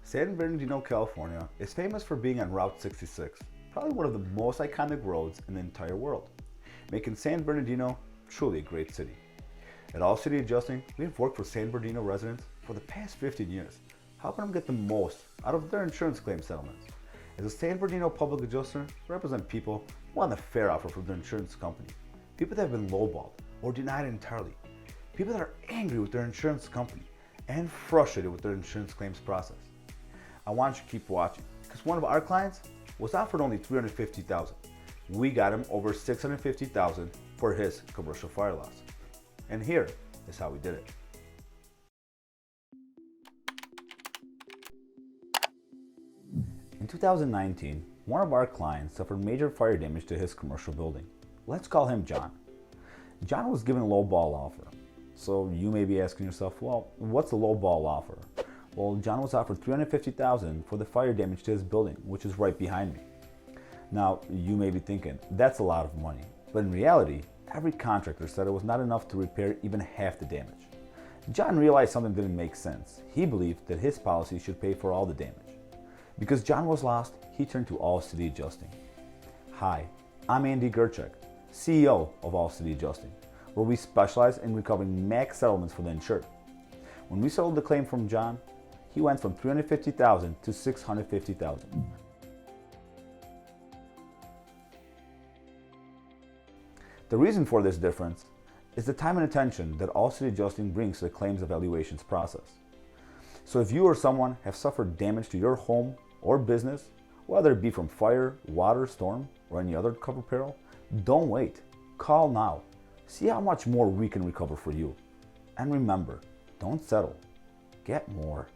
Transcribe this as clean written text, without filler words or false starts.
San Bernardino, California is famous for being on Route 66, probably one of the most iconic roads in the entire world, making San Bernardino truly a great city. At All City Adjusting, we have worked with San Bernardino residents for the past 15 years, helping them get the most out of their insurance claim settlements. As a San Bernardino Public Adjuster, we represent people who want a fair offer from their insurance company, people that have been lowballed or denied entirely, people that are angry with their insurance company and frustrated with their insurance claims process. I want you to keep watching because one of our clients was offered only $350,000. We got him over $650,000 for his commercial fire loss. And here is how we did it. In 2019, one of our clients suffered major fire damage to his commercial building. Let's call him John. John was given a low ball offer. So you may be asking yourself, well, what's a low ball offer? Well, John was offered $350,000 for the fire damage to his building, which is right behind me. Now, you may be thinking, that's a lot of money. But in reality, every contractor said it was not enough to repair even half the damage. John realized something didn't make sense. He believed that his policy should pay for all the damage. Because John was lost, he turned to All City Adjusting. Hi, I'm Andy Gerchek, CEO of All City Adjusting, where we specialize in recovering max settlements for the insured. When we settled the claim from John, he went from $350,000 to $650,000. The reason for this difference is the time and attention that All City Adjusting brings to the claims evaluations process. So if you or someone have suffered damage to your home or business, whether it be from fire, water, storm, or any other covered peril, don't wait. Call now. See how much more we can recover for you. And remember, don't settle. Get more.